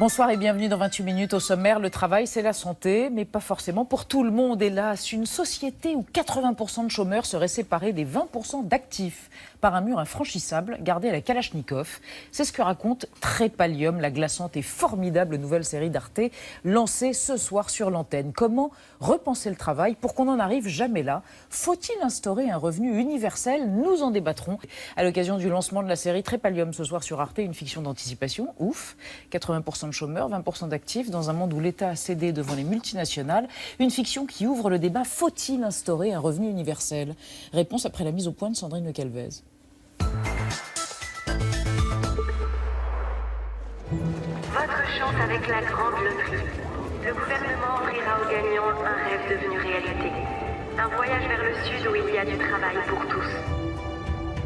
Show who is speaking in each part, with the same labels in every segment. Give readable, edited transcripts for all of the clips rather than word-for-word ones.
Speaker 1: Bonsoir et bienvenue dans 28 minutes. Au sommaire, le travail, c'est la santé, mais pas forcément pour tout le monde. Hélas, une société où 80% de chômeurs seraient séparés des 20% d'actifs par un mur infranchissable gardé à la Kalachnikov. C'est ce que raconte Trépalium, la glaçante et formidable nouvelle série d'Arte lancée ce soir sur l'antenne. Comment repenser le travail pour qu'on n'en arrive jamais là? Faut-il instaurer un revenu universel? Nous en débattrons à l'occasion du lancement de la série Trépalium ce soir sur Arte, une fiction d'anticipation. Ouf, 80% de chômeurs, 20% d'actifs, dans un monde où l'État a cédé devant les multinationales. Une fiction qui ouvre le débat, faut-il instaurer un revenu universel? Réponse après la mise au point de Sandrine Le Calvez.
Speaker 2: Votre chance avec la grande loterie. Le gouvernement offrira aux gagnants un rêve devenu réalité. Un voyage vers le sud où il y a du travail pour tous.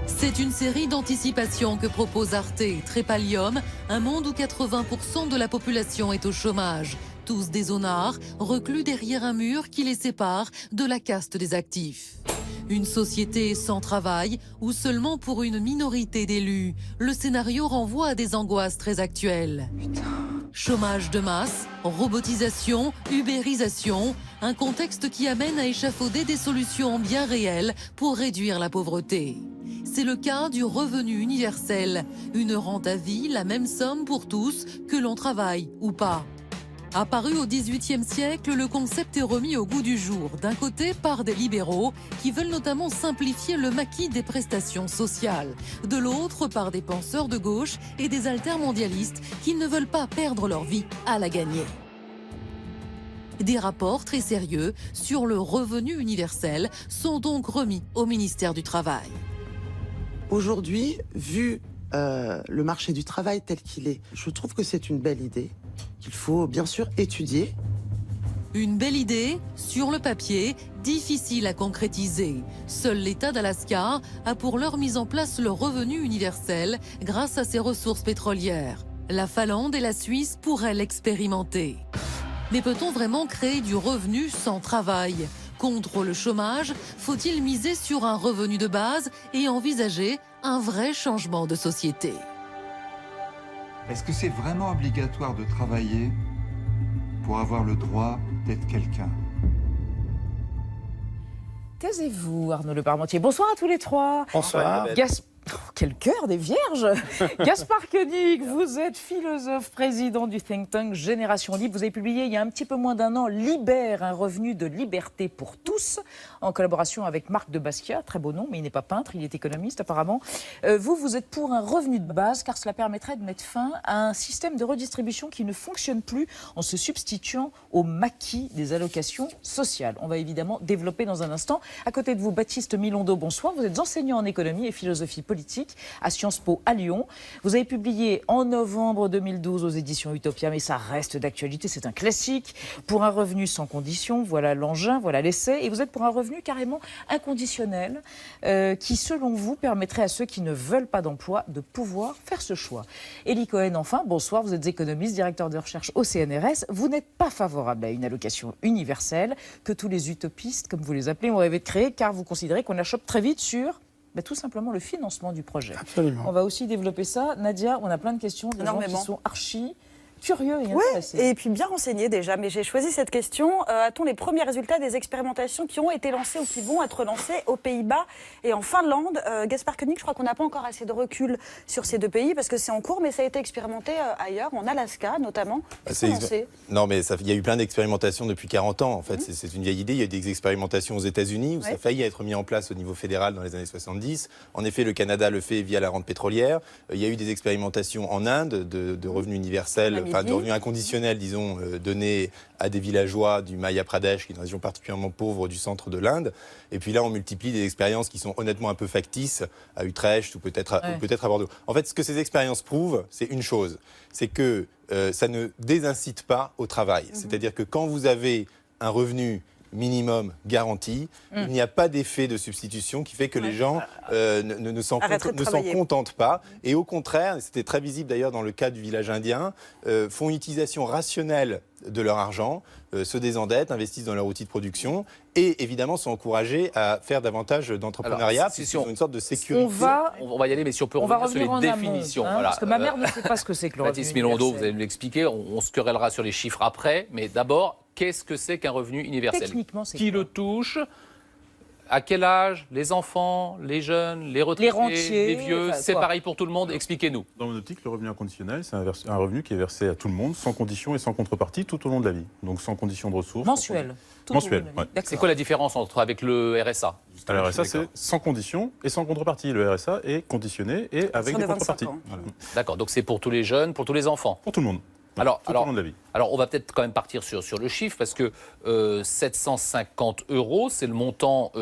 Speaker 3: C'est une série d'anticipation que propose Arte, Trépalium, un monde où 80% de la population est au chômage. Tous des zonards, reclus derrière un mur qui les sépare de la caste des actifs. Une société sans travail ou seulement pour une minorité d'élus. Le scénario renvoie à des angoisses très actuelles. Chômage de masse, robotisation, ubérisation, un contexte qui amène à échafauder des solutions bien réelles pour réduire la pauvreté. C'est le cas du revenu universel, une rente à vie, la même somme pour tous, que l'on travaille ou pas. Apparu au XVIIIe siècle, le concept est remis au goût du jour, d'un côté par des libéraux qui veulent notamment simplifier le maquis des prestations sociales, de l'autre par des penseurs de gauche et des altermondialistes qui ne veulent pas perdre leur vie à la gagner. Des rapports très sérieux sur le revenu universel sont donc remis au ministère du Travail.
Speaker 4: Aujourd'hui, vu le marché du travail tel qu'il est, je trouve que c'est une belle idée qu'il faut bien sûr étudier.
Speaker 3: Une belle idée, sur le papier, difficile à concrétiser. Seul l'État d'Alaska a pour l'heure mis en place le revenu universel grâce à ses ressources pétrolières. La Finlande et la Suisse pourraient l'expérimenter. Mais peut-on vraiment créer du revenu sans travail? Contre le chômage, faut-il miser sur un revenu de base et envisager un vrai changement de société?
Speaker 5: Est-ce que c'est vraiment obligatoire de travailler pour avoir le droit d'être quelqu'un?
Speaker 1: Taisez-vous, Arnaud Le Parmentier. Bonsoir à tous les trois.
Speaker 6: Bonsoir.
Speaker 1: Quel cœur des vierges. Gaspard Koenig, vous êtes philosophe, président du think tank Génération Libre. Vous avez publié il y a un petit peu moins d'un an Libère, un revenu de liberté pour tous, en collaboration avec Marc de Basquiat, très beau nom, mais il n'est pas peintre, il est économiste apparemment. Vous êtes pour un revenu de base, car cela permettrait de mettre fin à un système de redistribution qui ne fonctionne plus en se substituant au maquis des allocations sociales. On va évidemment développer dans un instant. À côté de vous, Baptiste Milondo, bonsoir. Vous êtes enseignant en économie et philosophie politique à Sciences Po à Lyon. Vous avez publié en novembre 2012 aux éditions Utopia, mais ça reste d'actualité, c'est un classique. Pour un revenu sans condition, voilà l'engin, voilà l'essai. Et vous êtes pour un revenu carrément inconditionnel qui, selon vous, permettrait à ceux qui ne veulent pas d'emploi de pouvoir faire ce choix. Élie Cohen, enfin, bonsoir. Vous êtes économiste, directeur de recherche au CNRS. Vous n'êtes pas favorable à une allocation universelle que tous les utopistes, comme vous les appelez, ont rêvé de créer, car vous considérez qu'on achoppe très vite sur tout simplement le financement du projet.
Speaker 6: Absolument.
Speaker 1: On va aussi développer ça. Nadia, on a plein de questions de gens qui sont archi curieux et intéressés.
Speaker 7: Et puis bien renseignés déjà. Mais j'ai choisi cette question. A-t-on les premiers résultats des expérimentations qui ont été lancées ou qui vont être lancées aux Pays-Bas et en Finlande? Gaspard Koenig, je crois qu'on n'a pas encore assez de recul sur ces deux pays parce que c'est en cours, mais ça a été expérimenté ailleurs, en Alaska notamment.
Speaker 8: Non, mais il y a eu plein d'expérimentations depuis 40 ans. En fait, c'est une vieille idée. Il y a eu des expérimentations aux États-Unis où ça a failli être mis en place au niveau fédéral dans les années 70. En effet, le Canada le fait via la rente pétrolière. Il y a eu des expérimentations en Inde de revenus universels, enfin de revenus inconditionnels, disons, donnés à des villageois du Madhya Pradesh, qui est une région particulièrement pauvre du centre de l'Inde. Et puis là, on multiplie des expériences qui sont honnêtement un peu factices, à Utrecht ou peut-être à Bordeaux. En fait, ce que ces expériences prouvent, c'est une chose, c'est que ça ne désincite pas au travail. C'est-à-dire que quand vous avez un revenu minimum garanti. Il n'y a pas d'effet de substitution qui fait que les gens ne s'en contentent pas. Et au contraire, c'était très visible d'ailleurs dans le cas du village indien, font une utilisation rationnelle de leur argent, se désendettent, investissent dans leur outil de production et évidemment sont encouragés à faire davantage d'entrepreneuriat puisqu'ils ont une sorte de sécurité.
Speaker 6: On va y aller, mais si on peut revenir sur les définitions.
Speaker 1: Parce que ma mère ne sait pas ce que c'est que le revenu
Speaker 6: Baptiste Milondo,
Speaker 1: universel.
Speaker 6: vous allez nous l'expliquer, on se querellera sur les chiffres après, mais d'abord, qu'est-ce que c'est qu'un revenu universel?
Speaker 1: Techniquement, c'est
Speaker 6: Qui
Speaker 1: quoi?
Speaker 6: le touche? À quel âge? Les enfants, les jeunes, les retraités,
Speaker 1: rentiers,
Speaker 6: les vieux?
Speaker 1: enfin,
Speaker 6: C'est
Speaker 1: quoi.
Speaker 6: pareil pour tout le monde? Expliquez-nous.
Speaker 9: Dans mon optique, le revenu inconditionnel, c'est un revenu qui est versé à tout le monde, sans condition et sans contrepartie, tout au long de la vie. Donc sans condition de ressources.
Speaker 1: Mensuel. Tout
Speaker 9: Mensuel,
Speaker 1: au long de la vie.
Speaker 9: ouais.
Speaker 1: D'accord.
Speaker 6: C'est quoi la différence avec le RSA?
Speaker 9: Alors, le RSA, c'est sans condition et sans contrepartie. Le RSA est conditionné et avec
Speaker 7: de
Speaker 9: des
Speaker 7: 25
Speaker 9: contreparties.
Speaker 7: ans.
Speaker 9: Voilà.
Speaker 6: D'accord, donc c'est pour tous les jeunes, pour tous les enfants.
Speaker 9: Pour tout le monde.
Speaker 6: Alors,
Speaker 9: tout au long de la vie.
Speaker 6: Alors, on va peut-être quand même partir sur le chiffre, parce que 750 €, c'est le montant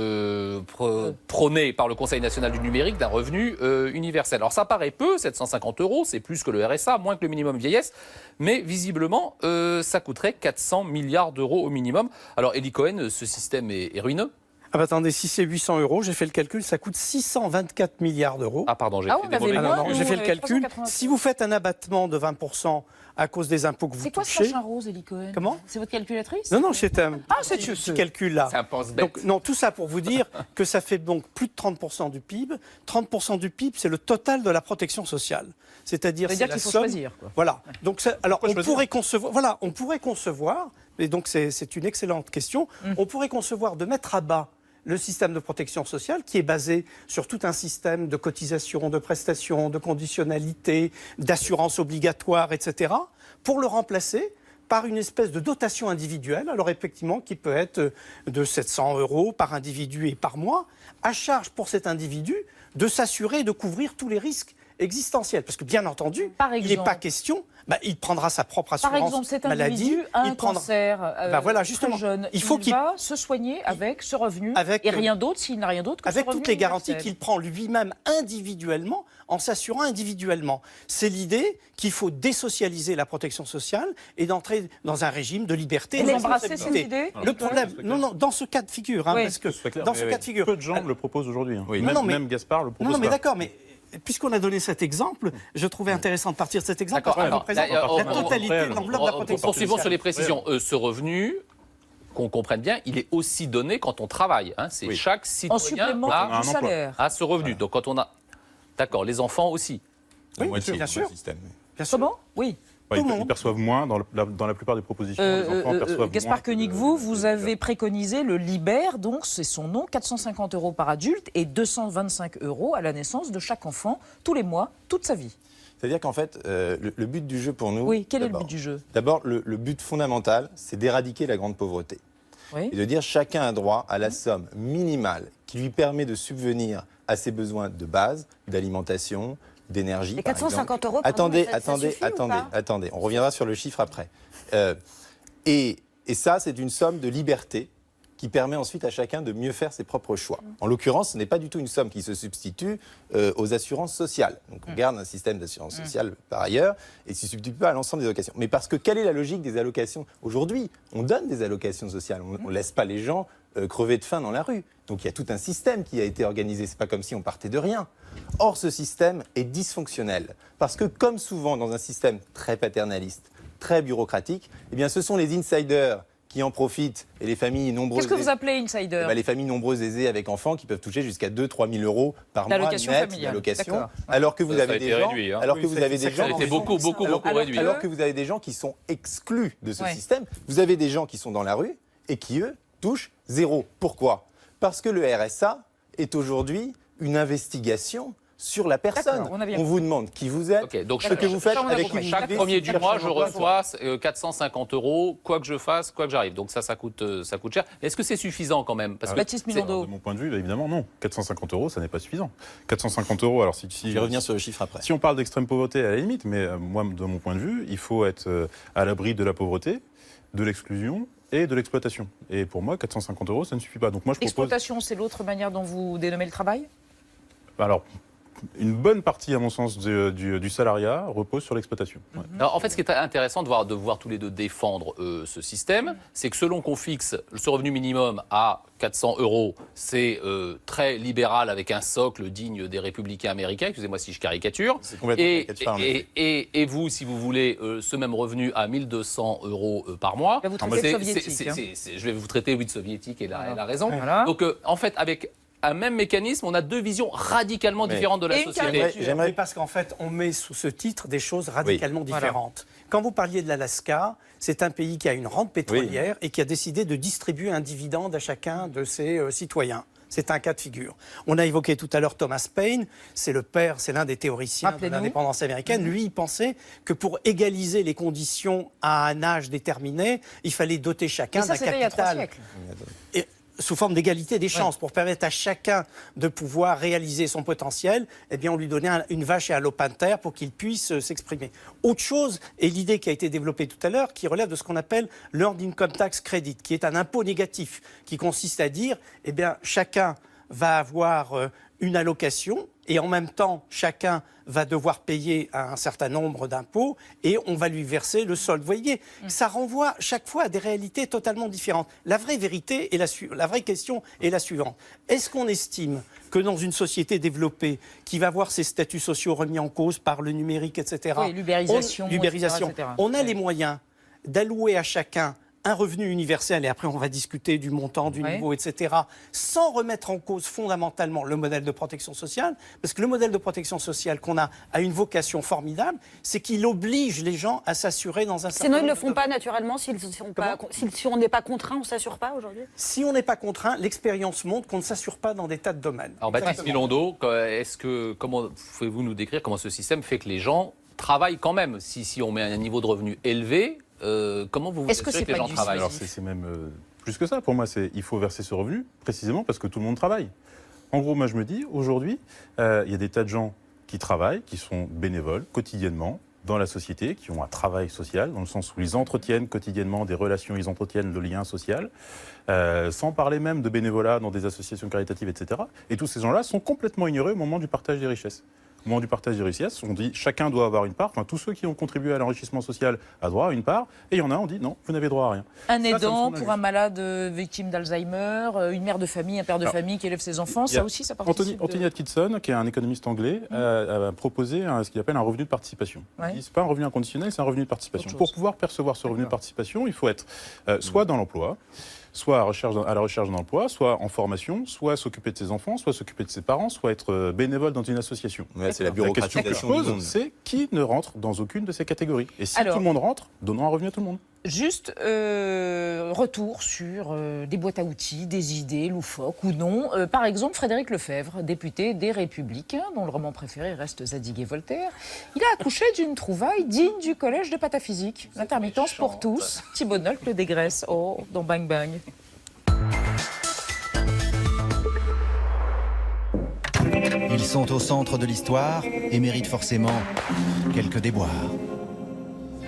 Speaker 6: prôné par le Conseil national du numérique d'un revenu universel. Alors, ça paraît peu, 750 €, c'est plus que le RSA, moins que le minimum vieillesse, mais visiblement, ça coûterait 400 milliards d'euros au minimum. Alors, Eli Cohen, ce système est ruineux?
Speaker 10: Ah bah attendez, si c'est 800 €, j'ai fait le calcul, ça coûte 624 milliards d'euros.
Speaker 6: Ah, pardon, j'ai
Speaker 1: Ah,
Speaker 6: fait
Speaker 1: on
Speaker 6: des
Speaker 1: avait
Speaker 6: mauvais
Speaker 1: moins,
Speaker 10: non,
Speaker 6: calculs.
Speaker 1: nous,
Speaker 10: j'ai fait
Speaker 1: on
Speaker 10: le
Speaker 1: avait
Speaker 10: calcul.
Speaker 1: 380.
Speaker 10: Si vous faites un abattement de 20% à cause des impôts que vous
Speaker 1: C'est quoi ce
Speaker 10: touchez...
Speaker 1: machin rose, Eli Cohen?
Speaker 10: Comment?
Speaker 1: C'est votre calculatrice?
Speaker 10: Non, c'est un
Speaker 1: c'est
Speaker 10: petit calcul-là.
Speaker 6: C'est un pense-bête.
Speaker 10: Donc, non, tout ça pour vous dire que ça fait donc plus de 30% du PIB. 30% du PIB, c'est le total de la protection sociale. C'est-à-dire
Speaker 1: Ça veut dire
Speaker 10: la
Speaker 1: qu'il faut
Speaker 10: somme...
Speaker 1: choisir, quoi.
Speaker 10: Voilà. Donc, alors,
Speaker 9: Pourquoi choisir
Speaker 10: on pourrait concevoir, et donc c'est une excellente question, on pourrait concevoir de mettre à bas le système de protection sociale qui est basé sur tout un système de cotisation, de prestations, de conditionnalité, d'assurance obligatoire, etc., pour le remplacer par une espèce de dotation individuelle, alors effectivement qui peut être de 700 € par individu et par mois, à charge pour cet individu de s'assurer de couvrir tous les risques existentiels. Parce que bien entendu,
Speaker 1: Par
Speaker 10: il n'est
Speaker 1: exemple.
Speaker 10: pas question, il prendra sa propre assurance
Speaker 1: Par exemple, cet
Speaker 10: maladie,
Speaker 1: individu a un
Speaker 10: il prendra...
Speaker 1: cancer
Speaker 10: voilà,
Speaker 1: très
Speaker 10: justement.
Speaker 1: jeune.
Speaker 10: Il faut qu'il
Speaker 1: va se soigner avec ce revenu
Speaker 10: Avec,
Speaker 1: et rien d'autre s'il n'a rien d'autre que ce
Speaker 10: avec
Speaker 1: revenu
Speaker 10: toutes les garanties
Speaker 1: universel.
Speaker 10: qu'il prend lui-même individuellement, en s'assurant individuellement. C'est l'idée qu'il faut désocialiser la protection sociale et d'entrer dans un régime de liberté.
Speaker 1: Vous
Speaker 10: et de
Speaker 1: embrassez cette
Speaker 10: responsabilité.
Speaker 1: idée?
Speaker 10: Le problème, non, dans ce cas de figure,
Speaker 1: Oui.
Speaker 10: parce que
Speaker 9: Soit clair,
Speaker 10: dans
Speaker 9: mais
Speaker 10: ce cas de figure,
Speaker 9: peu de gens le proposent aujourd'hui.
Speaker 8: Oui.
Speaker 9: Même Gaspard le propose
Speaker 10: non, mais
Speaker 9: pas.
Speaker 10: d'accord, mais puisqu'on a donné cet exemple, je trouvais intéressant de partir de cet exemple
Speaker 6: D'accord,
Speaker 10: parce qu'il
Speaker 6: alors,
Speaker 10: représente
Speaker 6: là,
Speaker 10: la totalité de l'enveloppe de la protection
Speaker 6: Poursuivons
Speaker 10: sociale.
Speaker 6: sur les précisions. Ce revenu, qu'on comprenne bien, il est aussi donné quand on travaille. Hein. C'est
Speaker 9: Oui.
Speaker 6: chaque
Speaker 1: En
Speaker 6: citoyen
Speaker 1: supplément
Speaker 9: un
Speaker 1: du
Speaker 9: emploi.
Speaker 1: salaire.
Speaker 6: a ce revenu. Donc quand on a... D'accord, les enfants aussi.
Speaker 8: La
Speaker 10: Oui,
Speaker 8: moitié
Speaker 10: bien
Speaker 8: du
Speaker 10: sûr.
Speaker 8: système.
Speaker 10: Bien sûr.
Speaker 1: Comment? Oui.
Speaker 9: Ouais,
Speaker 10: Tout le
Speaker 9: ils
Speaker 10: monde.
Speaker 9: perçoivent moins dans la plupart des propositions. les enfants perçoivent
Speaker 1: Gaspard
Speaker 9: moins
Speaker 1: Koenig,
Speaker 9: que-
Speaker 1: vous avez préconisé le Liber, donc c'est son nom, 450 € par adulte et 225 € à la naissance de chaque enfant, tous les mois, toute sa vie.
Speaker 8: C'est-à-dire qu'en fait, le but du jeu pour nous...
Speaker 1: Oui, quel est le
Speaker 8: d'abord-
Speaker 1: but du jeu?
Speaker 8: D'abord, le but fondamental, c'est d'éradiquer la grande pauvreté.
Speaker 1: Oui.
Speaker 8: Et de dire chacun a droit à la somme minimale qui lui permet de subvenir à ses besoins de base, d'alimentation, d'énergie.
Speaker 7: Les
Speaker 8: par
Speaker 7: 450
Speaker 8: exemple.
Speaker 7: € par
Speaker 8: Attendez,
Speaker 7: mois, ça
Speaker 8: attendez,
Speaker 7: suffit ou
Speaker 8: attendez,
Speaker 7: pas
Speaker 8: attendez. On reviendra sur le chiffre après. Et ça, c'est une somme de liberté qui permet ensuite à chacun de mieux faire ses propres choix. En l'occurrence, ce n'est pas du tout une somme qui se substitue aux assurances sociales. Donc on garde un système d'assurance sociale par ailleurs et ne se substitue pas à l'ensemble des allocations. Mais parce que quelle est la logique des allocations? Aujourd'hui, on donne des allocations sociales. On ne laisse pas les gens crever de faim dans la rue. Donc il y a tout un système qui a été organisé. Ce n'est pas comme si on partait de rien. Or, ce système est dysfonctionnel. Parce que comme souvent dans un système très paternaliste, très bureaucratique, eh bien, ce sont les insiders qui en profitent et les familles nombreuses.
Speaker 1: Qu'est-ce que vous appelez insider?
Speaker 8: Les familles nombreuses aisées avec enfants qui peuvent toucher jusqu'à 2 000 - 3 000 € par mois
Speaker 1: D'allocation
Speaker 8: net
Speaker 1: familiale.
Speaker 8: d'allocation.
Speaker 1: D'accord.
Speaker 8: Alors que vous
Speaker 6: Ça a
Speaker 8: avez
Speaker 6: été
Speaker 8: des gens,
Speaker 6: réduit, hein.
Speaker 8: alors que
Speaker 10: Oui,
Speaker 8: vous
Speaker 10: ça-
Speaker 8: avez
Speaker 10: ça
Speaker 8: des
Speaker 10: a
Speaker 6: Ça a
Speaker 8: gens,
Speaker 6: été beaucoup réduit.
Speaker 8: alors que vous avez des gens qui sont exclus de ce
Speaker 1: Ouais.
Speaker 8: système. Vous avez des gens qui sont dans la rue et qui eux touchent zéro. Pourquoi? Parce que le RSA est aujourd'hui une investigation sur la personne.
Speaker 1: D'accord, on a bien
Speaker 8: vous demande qui vous êtes,
Speaker 6: Ok, donc
Speaker 8: ce que vous faites,
Speaker 1: ça, on a
Speaker 8: avec
Speaker 1: compris.
Speaker 8: qui vous
Speaker 6: Chaque
Speaker 8: vivez,
Speaker 6: premier
Speaker 8: si
Speaker 6: du
Speaker 8: vous
Speaker 6: mois,
Speaker 8: cherchez
Speaker 6: je
Speaker 8: un emploi.
Speaker 6: reçois 450 €, quoi que je fasse, quoi que j'arrive. Donc ça coûte cher. Est-ce que c'est suffisant quand même? Parce que
Speaker 1: Baptiste
Speaker 6: c'est-
Speaker 1: Milondo.
Speaker 9: De mon point de vue, évidemment, non. 450 €, ça n'est pas suffisant. 450 €, alors si
Speaker 8: Je vais revenir sur le chiffre après.
Speaker 9: Si on parle d'extrême pauvreté, à la limite, mais moi, de mon point de vue, il faut être à l'abri de la pauvreté, de l'exclusion et de l'exploitation. Et pour moi, 450 €, ça ne suffit pas. Donc moi, je propose...
Speaker 1: Exploitation, c'est l'autre manière dont vous dénommez le travail?
Speaker 9: Alors, une bonne partie, à mon sens, du salariat repose sur l'exploitation. Ouais.
Speaker 6: Alors, en fait, ce qui est intéressant de voir tous les deux défendre ce système, c'est que selon qu'on fixe ce revenu minimum à 400 €, c'est très libéral avec un socle digne des républicains américains, excusez-moi si je caricature.
Speaker 8: C'est complètement caricatural, en effet.
Speaker 6: Et vous, si vous voulez ce même revenu à 1 200 € par mois,
Speaker 1: Là, vous traitez de soviétique, hein.
Speaker 6: je vais vous traiter, oui, de soviétique, et elle a raison.
Speaker 1: Voilà.
Speaker 6: Donc, en fait, avec un même mécanisme, on a deux visions radicalement différentes de la
Speaker 1: Et une
Speaker 6: société.
Speaker 1: caricature.
Speaker 10: Oui, parce qu'en fait, on met sous ce titre des choses radicalement différentes. Quand vous parliez de l'Alaska, c'est un pays qui a une rente pétrolière et qui a décidé de distribuer un dividende à chacun de ses citoyens. C'est un cas de figure. On a évoqué tout à l'heure Thomas Paine, c'est l'un des théoriciens de l'indépendance américaine. Lui, il pensait que pour égaliser les conditions à un âge déterminé, il fallait doter chacun d'un
Speaker 1: c'était il y a 3
Speaker 10: capital.
Speaker 1: siècles.
Speaker 10: Et sous forme d'égalité des chances, pour permettre à chacun de pouvoir réaliser son potentiel, eh bien, on lui donnait une vache et un lopin de terre pour qu'il puisse s'exprimer. Autre chose est l'idée qui a été développée tout à l'heure, qui relève de ce qu'on appelle l'Earned Income Tax Credit, qui est un impôt négatif, qui consiste à dire, eh bien, chacun va avoir une allocation et en même temps, chacun va devoir payer un certain nombre d'impôts et on va lui verser le solde. Vous voyez, ça renvoie chaque fois à des réalités totalement différentes. La vraie vérité et la vraie question est la suivante. Est-ce qu'on estime que dans une société développée qui va voir ses statuts sociaux remis en cause par le numérique, etc.,
Speaker 1: Oui, l'ubérisation, etc.
Speaker 10: on a les moyens d'allouer à chacun un revenu universel, et après on va discuter du montant, du niveau, etc., sans remettre en cause fondamentalement le modèle de protection sociale, parce que le modèle de protection sociale qu'on a une vocation formidable, c'est qu'il oblige les gens à s'assurer dans un certain
Speaker 7: Sinon, ils ne le
Speaker 10: nombre
Speaker 7: font pas naturellement, si on n'est pas contraint, on ne s'assure pas aujourd'hui?
Speaker 10: Si on n'est pas contraint, l'expérience montre qu'on ne s'assure pas dans des tas de domaines.
Speaker 6: Alors Baptiste Milondo, comment pouvez-vous nous décrire comment ce système fait que les gens travaillent quand même? Si on met un niveau de revenu élevé, comment vous
Speaker 1: Est-ce que
Speaker 6: assurez
Speaker 1: c'est
Speaker 6: que les
Speaker 1: pas
Speaker 6: gens
Speaker 1: du
Speaker 6: travaillent?
Speaker 9: Alors c'est même plus que ça. Pour moi, il faut verser ce revenu précisément parce que tout le monde travaille. En gros, moi je me dis, aujourd'hui, il y a des tas de gens qui travaillent, qui sont bénévoles quotidiennement dans la société, qui ont un travail social, dans le sens où ils entretiennent quotidiennement des relations, ils entretiennent le lien social, sans parler même de bénévolat dans des associations caritatives, etc. Et tous ces gens-là sont complètement ignorés au moment du partage des richesses. Au moment du partage des richesses, on dit chacun doit avoir une part. Enfin, tous ceux qui ont contribué à l'enrichissement social ont droit à une part. Et il y en a, on dit non, vous n'avez droit à rien.
Speaker 1: Un aidant pour un malade victime d'Alzheimer, une mère de famille, un père de famille qui élève ses enfants, ça aussi, ça participe.
Speaker 9: Anthony Atkinson, qui est un économiste anglais, a proposé ce qu'il appelle un revenu de participation. Il dit, c'est pas un revenu inconditionnel, c'est un revenu de participation. Pour pouvoir percevoir ce revenu de participation, il faut être soit dans l'emploi, soit à la recherche d'un emploi, soit en formation, soit s'occuper de ses enfants, soit s'occuper de ses parents, soit être bénévole dans une association.
Speaker 8: Ouais, c'est la bureaucratisation.
Speaker 9: La question que je pose, c'est qui ne rentre dans aucune de ces catégories. Et si
Speaker 1: Alors,
Speaker 9: tout le monde rentre, donnons un revenu à tout le monde.
Speaker 1: Juste retour sur des boîtes à outils, des idées loufoques ou non. Par exemple, Frédéric Lefebvre, député des Républicains, dont le roman préféré reste Zadig et Voltaire, il a accouché d'une trouvaille digne du collège de pataphysique. L'intermittence pour tous. Thibaut Nolk le dégraisse. Oh, dans Bang Bang.
Speaker 11: Ils sont au centre de l'histoire et méritent forcément quelques déboires.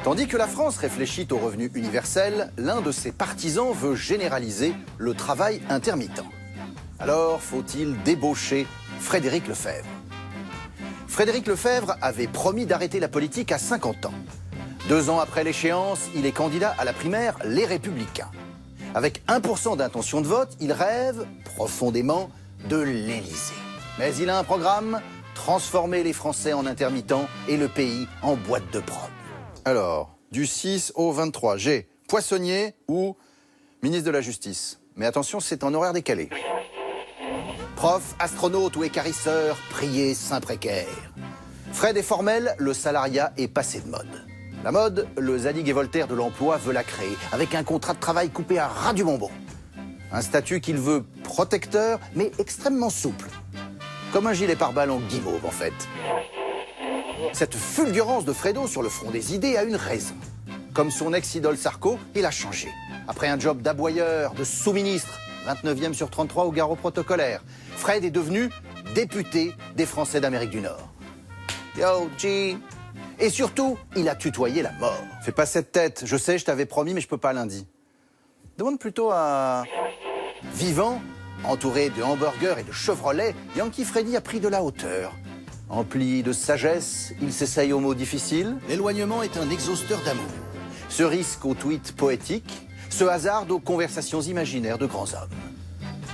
Speaker 12: Tandis que la France réfléchit au revenu universel, l'un de ses partisans veut généraliser le travail intermittent. Alors, faut-il débaucher Frédéric Lefebvre? Frédéric Lefebvre avait promis d'arrêter la politique à 50 ans. 2 ans après l'échéance, il est candidat à la primaire Les Républicains. Avec 1% d'intention de vote, il rêve profondément de l'Élysée. Mais il a un programme, transformer les Français en intermittents et le pays en boîte de prod. Alors, du 6 au 23, j'ai poissonnier ou ministre de la Justice. Mais attention, c'est en horaire décalé. Prof, astronaute ou écarisseur, prier, saint précaire. Fred est formel, le salariat est passé de mode. La mode, le Zadig et Voltaire de l'emploi veut la créer, avec un contrat de travail coupé à ras du bonbon. Un statut qu'il veut protecteur, mais extrêmement souple. Comme un gilet pare-balles guimauve, en fait. Cette fulgurance de Fredo sur le front des idées a une raison. Comme son ex-idole Sarko, il a changé. Après un job d'aboyeur, de sous-ministre, 29e sur 33 au garrot protocolaire, Fred est devenu député des Français d'Amérique du Nord. Yo, G. Et surtout, il a tutoyé la mort. Fais pas cette tête, je sais, je t'avais promis, mais je peux pas lundi. Demande plutôt à... Vivant, entouré de hamburgers et de Chevrolet, Yankee Freddy a pris de la hauteur. Empli de sagesse, il s'essaye aux mots difficiles.
Speaker 11: L'éloignement est un exhausteur d'amour.
Speaker 12: Se risque aux tweets poétiques, se hasarde aux conversations imaginaires de grands hommes.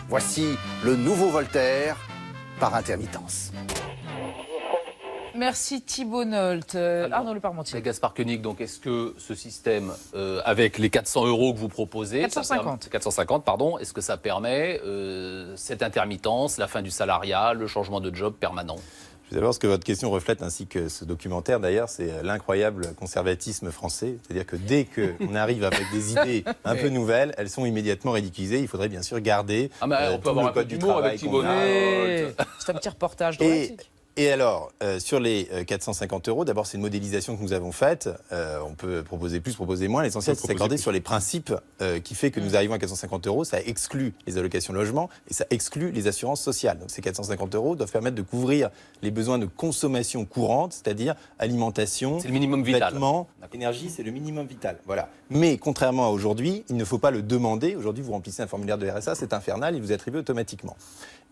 Speaker 12: Voici le nouveau Voltaire par intermittence.
Speaker 1: Merci Thibault Nolte. Arnaud Le Parmentier.
Speaker 6: Gaspard Koenig, donc est-ce que ce système, avec les 400 € que vous proposez, 450, pardon, est-ce que ça permet cette intermittence, la fin du salariat, le changement de job permanent?
Speaker 8: Je veux d'abord, ce que votre question reflète, ainsi que ce documentaire d'ailleurs, c'est l'incroyable conservatisme français. C'est-à-dire que dès qu'on arrive avec des idées un peu nouvelles, elles sont immédiatement ridiculisées. Il faudrait bien sûr garder
Speaker 6: on peut avoir un peu d'humour avec Thibault
Speaker 1: Nolte. C'est un petit reportage dramatique.
Speaker 8: Et alors, sur les 450 €, d'abord, c'est une modélisation que nous avons faite. On peut proposer plus, proposer moins. L'essentiel, c'est s'accorder sur les principes qui fait que nous arrivons à 450 €. Ça exclut les allocations logement et ça exclut les assurances sociales. Donc, ces 450 € doivent permettre de couvrir les besoins de consommation courante, c'est-à-dire alimentation,
Speaker 6: c'est le minimum vital.
Speaker 8: Vêtements, énergie, c'est le minimum vital. Voilà. Mais contrairement à aujourd'hui, il ne faut pas le demander. Aujourd'hui, vous remplissez un formulaire de RSA, c'est infernal, il vous est attribué automatiquement.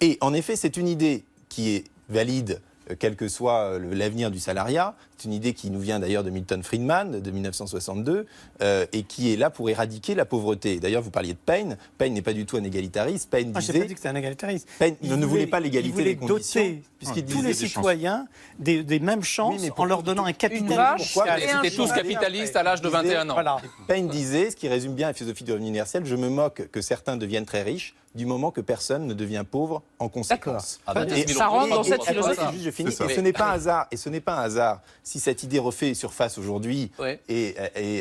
Speaker 8: Et en effet, c'est une idée qui est valide, quel que soit l'avenir du salariat. C'est une idée qui nous vient d'ailleurs de Milton Friedman, de 1962, et qui est là pour éradiquer la pauvreté. D'ailleurs, vous parliez de Paine. Paine n'est pas du tout un égalitariste. Paine disait...
Speaker 10: Je n'ai pas dit que c'était un égalitariste.
Speaker 8: Paine ne voulait pas l'égalité des conditions.
Speaker 10: Il voulait doter tous les citoyens des mêmes chances en leur donnant un capital.
Speaker 6: C'était tous capitalistes à l'âge de 21 ans.
Speaker 10: Voilà.
Speaker 8: Paine disait, ce qui résume bien la philosophie du revenu universel, je me moque que certains deviennent très riches, du moment que personne ne devient pauvre en conséquence.
Speaker 1: Ça rentre dans cette philosophie.
Speaker 8: Je finis. Et ce n'est pas un hasard. Et ce n'est pas un hasard si cette idée refait surface aujourd'hui et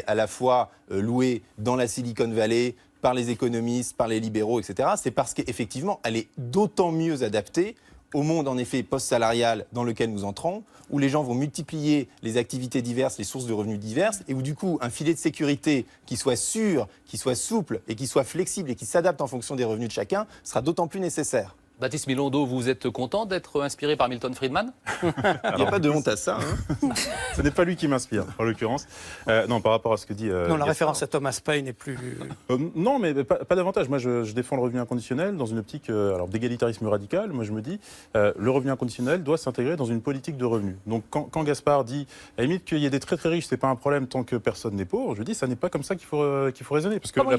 Speaker 8: à la fois louée dans la Silicon Valley par les économistes, par les libéraux, etc. C'est parce qu'effectivement, elle est d'autant mieux adaptée au monde, en effet, post-salarial dans lequel nous entrons, où les gens vont multiplier les activités diverses, les sources de revenus diverses, et où du coup, un filet de sécurité qui soit sûr, qui soit souple et qui soit flexible et qui s'adapte en fonction des revenus de chacun sera d'autant plus nécessaire.
Speaker 6: Baptiste Milondo, vous êtes content d'être inspiré par Milton Friedman?
Speaker 8: Il n'y a pas de honte à ça. Hein.
Speaker 9: Ce n'est pas lui qui m'inspire, en l'occurrence. Non, par rapport à ce que dit...
Speaker 10: non, la référence à Thomas Paine n'est plus...
Speaker 9: non, mais pas davantage. Moi, je défends le revenu inconditionnel dans une optique d'égalitarisme radical. Moi, je me dis, le revenu inconditionnel doit s'intégrer dans une politique de revenu. Donc, quand Gaspard dit, à la limite, qu'il y ait des très très riches, ce n'est pas un problème tant que personne n'est pauvre, je dis, ça n'est pas comme ça qu'il faut raisonner. Parce que la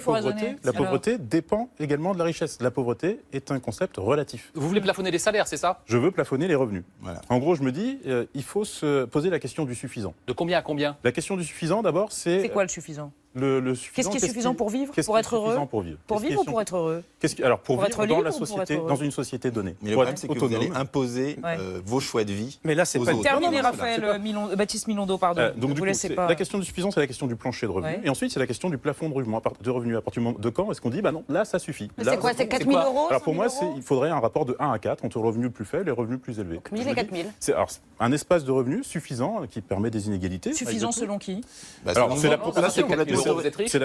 Speaker 9: pauvreté dépend également de la richesse. La pauvreté est un concept relatif.
Speaker 6: Vous voulez plafonner les salaires, c'est ça?
Speaker 9: Je veux plafonner les revenus. Voilà. En gros, je me dis, il faut se poser la question du suffisant.
Speaker 6: De combien à combien?
Speaker 9: La question du suffisant, d'abord, c'est...
Speaker 1: C'est quoi le suffisant?
Speaker 9: Le suffisant,
Speaker 1: qu'est-ce qui est suffisant pour vivre? Pour être heureux?
Speaker 9: Pour
Speaker 1: vivre ou pour être heureux?
Speaker 9: Alors, pour vivre
Speaker 1: dans
Speaker 9: la société, dans une société donnée.
Speaker 8: Mais le problème, c'est que vous allez imposer vos choix de vie.
Speaker 10: Mais là, c'est pas
Speaker 1: terminé, Baptiste Milondo, pardon.
Speaker 9: Donc, du coup, la question du suffisant, c'est la question du plancher de revenus. Et ensuite, c'est la question du plafond de revenus. À partir de quand est-ce qu'on dit, bah non, là, ça suffit.
Speaker 7: C'est quoi? C'est 4 000 €?
Speaker 9: Alors, pour moi, il faudrait un rapport de 1 à 4 entre le revenu le plus faible et le revenu le plus élevé.
Speaker 7: 1 000 et 4 000.
Speaker 9: C'est un espace de revenus suffisant qui permet des inégalités.
Speaker 1: Suffisant selon qui?
Speaker 9: Alors, c'est la proposition.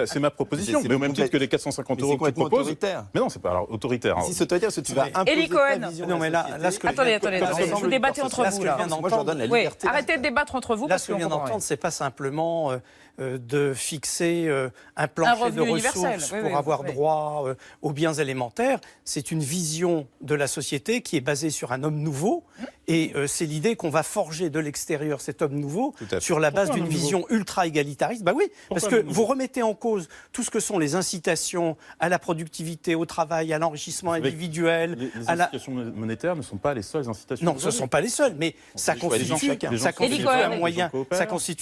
Speaker 9: C'est ma proposition, mais au même titre que les 450 € que tu proposes. Mais non, c'est pas autoritaire.
Speaker 8: Si c'est autoritaire, parce que tu vas imposer
Speaker 1: Élie Cohen.
Speaker 10: Non, mais là,
Speaker 1: attendez, vous débattez entre vous.
Speaker 8: Moi, je leur donne la liberté.
Speaker 1: Arrêtez de débattre entre vous.
Speaker 10: Là, ce que je viens d'entendre, c'est pas simplement de fixer un plancher de ressources pour avoir droit aux biens élémentaires. C'est une vision de la société qui est basée sur un homme nouveau. Et c'est l'idée qu'on va forger de l'extérieur cet homme nouveau sur la base d'une vision ultra-égalitariste. Bah oui, parce que vous remettez en cause tout ce que sont les incitations à la productivité, au travail, à l'enrichissement individuel.
Speaker 9: Les incitations monétaires ne sont pas les seules incitations.
Speaker 10: Non, ce ne sont pas les seules, mais ça constitue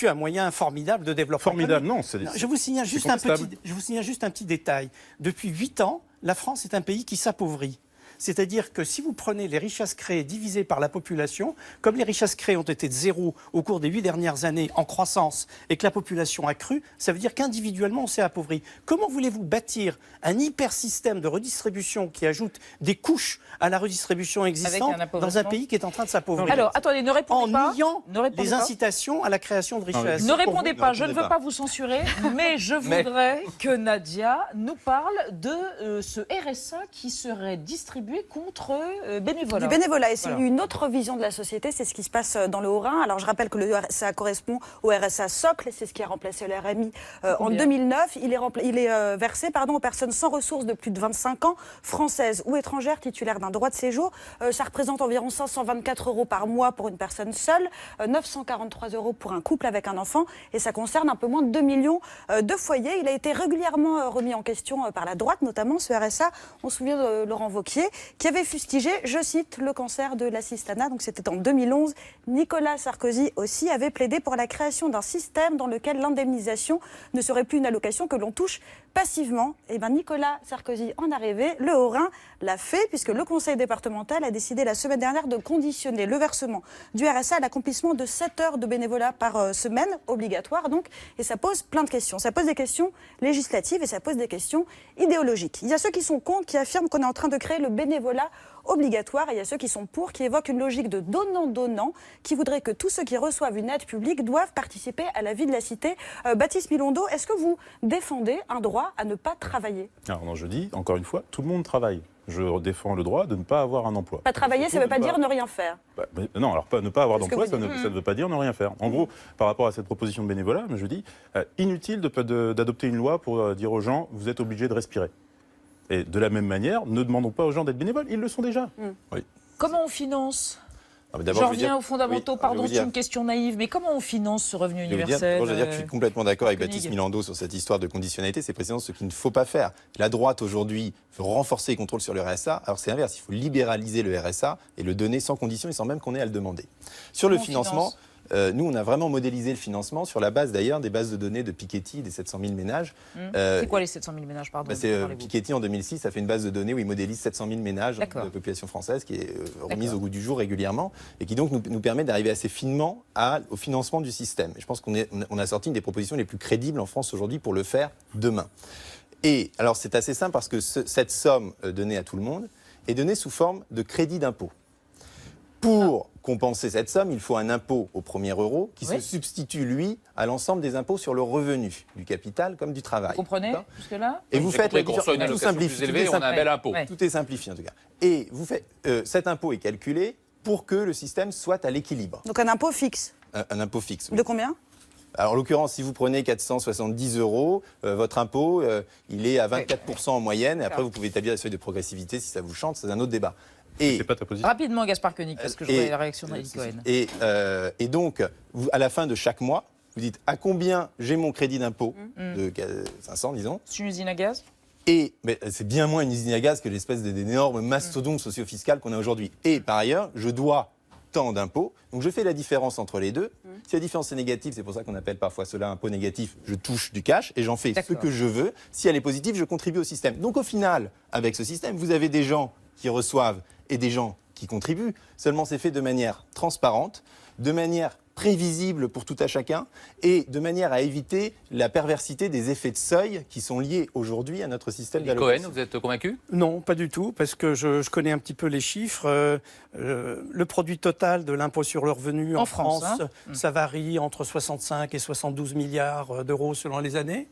Speaker 10: un moyen formidable de développement.
Speaker 9: Formidable, non.
Speaker 10: Je vous signale juste un petit détail. Depuis 8 ans, la France est un pays qui s'appauvrit. C'est-à-dire que si vous prenez les richesses créées divisées par la population, comme les richesses créées ont été de 0 au cours des 8 dernières années en croissance et que la population a cru, ça veut dire qu'individuellement on s'est appauvri. Comment voulez-vous bâtir un hyper-système de redistribution qui ajoute des couches à la redistribution existante dans un pays qui est en train de s'appauvrir?
Speaker 1: Alors, attendez, ne répondez pas.
Speaker 10: En niant les incitations à la création de richesses.
Speaker 1: Ne répondez pas, je ne veux pas vous censurer, mais je voudrais que Nadia nous parle de ce RSA qui serait distribué contribuer contre bénévolat.
Speaker 7: Du bénévolat. Et c'est
Speaker 1: Voilà.
Speaker 7: une autre vision de la société, c'est ce qui se passe dans le Haut-Rhin. Alors je rappelle que le RSA correspond au RSA socle, c'est ce qui a remplacé le RMI en 2009. Il est versé aux personnes sans ressources de plus de 25 ans, françaises ou étrangères titulaires d'un droit de séjour. Ça représente environ 524 € par mois pour une personne seule, 943 € pour un couple avec un enfant, et ça concerne un peu moins de 2 millions de foyers. Il a été régulièrement remis en question par la droite, notamment ce RSA. On se souvient de Laurent Wauquiez, qui avait fustigé, je cite, le cancer de l'assistanat. Donc c'était en 2011. Nicolas Sarkozy aussi avait plaidé pour la création d'un système dans lequel l'indemnisation ne serait plus une allocation que l'on touche passivement. Et bien Nicolas Sarkozy en a rêvé, le Haut-Rhin l'a fait, puisque le conseil départemental a décidé la semaine dernière de conditionner le versement du RSA à l'accomplissement de 7 heures de bénévolat par semaine, obligatoire donc, et ça pose plein de questions. Ça pose des questions législatives et ça pose des questions idéologiques. Il y a ceux qui sont contre, qui affirment qu'on est en train de créer le bénévolat obligatoire, et il y a ceux qui sont pour, qui évoquent une logique de donnant-donnant, qui voudrait que tous ceux qui reçoivent une aide publique doivent participer à la vie de la cité. Baptiste Milondo, est-ce que vous défendez un droit à ne pas travailler?
Speaker 9: Alors non, je dis, encore une fois, tout le monde travaille. Je défends le droit de ne pas avoir un emploi.
Speaker 7: Pas travailler, ça ne veut pas dire ne rien faire.
Speaker 9: Non, alors ne pas avoir
Speaker 7: Parce que
Speaker 9: d'emploi,
Speaker 7: vous
Speaker 9: ça ne veut pas dire ne rien faire. En gros, par rapport à cette proposition de bénévolat, je dis, inutile d'adopter une loi pour dire aux gens, vous êtes obligés de respirer. Et de la même manière, ne demandons pas aux gens d'être bénévoles, ils le sont déjà.
Speaker 8: Oui.
Speaker 1: Comment on finance?
Speaker 8: Ah,
Speaker 1: Je reviens aux fondamentaux, pardon, c'est une question naïve, mais comment on finance ce revenu universel?
Speaker 8: Je veux dire que je suis complètement d'accord avec Baptiste Milondo sur cette histoire de conditionnalité. C'est précisément ce qu'il ne faut pas faire. La droite, aujourd'hui, veut renforcer les contrôles sur le RSA. Alors c'est l'inverse, il faut libéraliser le RSA et le donner sans condition et sans même qu'on ait à le demander. Sur le financement, nous, on a vraiment modélisé le financement sur la base, d'ailleurs, des bases de données de Piketty, des 700 000 ménages.
Speaker 1: C'est quoi les 700 000 ménages, pardon?
Speaker 8: Piketty, en 2006, a fait une base de données où il modélise 700 000 ménages de la population française, qui est remise au goût du jour régulièrement, et qui donc nous permet d'arriver assez finement au financement du système. Et je pense qu'on a sorti une des propositions les plus crédibles en France aujourd'hui pour le faire demain. Et alors, c'est assez simple parce que cette somme donnée à tout le monde est donnée sous forme de crédit d'impôt. Pour compenser cette somme, il faut un impôt au premier euro qui se substitue, lui, à l'ensemble des impôts sur le revenu, du capital comme du travail.
Speaker 1: Vous comprenez jusque-là?
Speaker 8: Et vous faites
Speaker 6: la différence. Tout simplifié, on a un bel impôt.
Speaker 8: Tout est simplifié en tout cas. Et vous faites, cet impôt est calculé pour que le système soit à l'équilibre.
Speaker 7: Donc un impôt fixe.
Speaker 8: Un impôt fixe. Oui.
Speaker 7: De combien?
Speaker 8: Alors, en l'occurrence, si vous prenez 470 €, votre impôt, il est à 24% en moyenne. Et après, vous pouvez établir des seuils de progressivité si ça vous chante. C'est un autre débat.
Speaker 9: Et c'est pas ta position.
Speaker 1: Rapidement, Gaspard Koenig, parce que je vois la réaction d'Ali Cohen.
Speaker 8: Et donc, à la fin de chaque mois, vous dites à combien j'ai mon crédit d'impôt de 500, disons.
Speaker 1: C'est une usine à gaz?
Speaker 8: Mais c'est bien moins une usine à gaz que l'espèce d'énorme mastodonte socio-fiscal qu'on a aujourd'hui. Et par ailleurs, je dois tant d'impôts. Donc je fais la différence entre les deux. Si la différence est négative, c'est pour ça qu'on appelle parfois cela impôt négatif, je touche du cash et j'en fais ce que je veux. Si elle est positive, je contribue au système. Donc au final, avec ce système, vous avez des gens qui reçoivent et des gens qui contribuent. Seulement c'est fait de manière transparente, de manière prévisible pour tout à chacun et de manière à éviter la perversité des effets de seuil qui sont liés aujourd'hui à notre système d'allocation.
Speaker 6: Cohen, vous êtes convaincu?
Speaker 10: Non, pas du tout, parce que je connais un petit peu les chiffres. Le produit total de l'impôt sur le revenu en France, ça varie entre 65 et 72 milliards d'euros selon les années.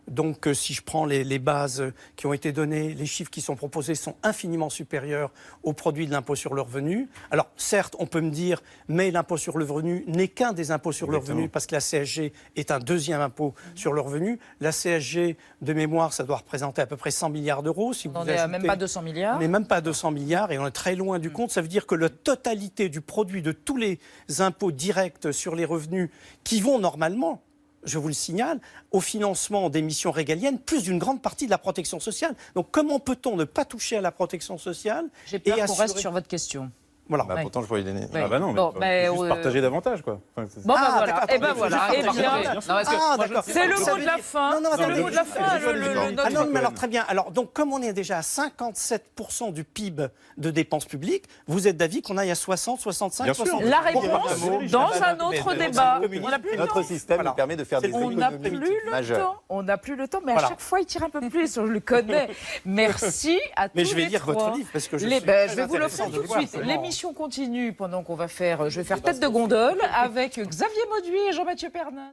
Speaker 10: Donc, si je prends les bases qui ont été données, les chiffres qui sont proposés sont infiniment supérieurs au produit de l'impôt sur le revenu. Alors, certes, on peut me dire, mais l'impôt sur le revenu n'est qu'un des impôts sur le revenu parce que la CSG est un deuxième impôt sur le revenu. La CSG, de mémoire, ça doit représenter à peu près 100 milliards d'euros. Si
Speaker 1: on n'est même pas 200 milliards.
Speaker 10: On n'est même pas 200 milliards et on est très loin du compte. Ça veut dire que la totalité du produit de tous les impôts directs sur les revenus qui vont normalement, je vous le signale, au financement des missions régaliennes, plus d'une grande partie de la protection sociale. Donc comment peut-on ne pas toucher à la protection sociale?
Speaker 1: J'ai peur qu'on reste sur votre question.
Speaker 10: Voilà.
Speaker 8: Pourtant, je pourrais lui donner.
Speaker 9: Ah bah non, mais juste partager davantage, quoi.
Speaker 1: Voilà. Et ben voilà. C'est le mot de la fin. C'est le mot de la fin.
Speaker 10: Non, mais alors très bien. Alors donc, comme on est déjà à 57% du PIB de dépenses publiques, vous êtes d'avis qu'on aille à 60, 65, 60?
Speaker 1: La réponse dans un autre débat.
Speaker 8: On n'a plus le temps. Notre système nous permet de faire des économies majeures.
Speaker 1: On n'a plus le temps, mais à chaque fois, il tire un peu plus. Je le connais. Merci à tous les trois.
Speaker 10: Mais je vais lire votre livre parce que je
Speaker 1: vais vous le faire tout de suite. L'émission continue pendant qu'on va faire, je vais faire tête de gondole avec Xavier Mauduit et Jean-Mathieu Pernin.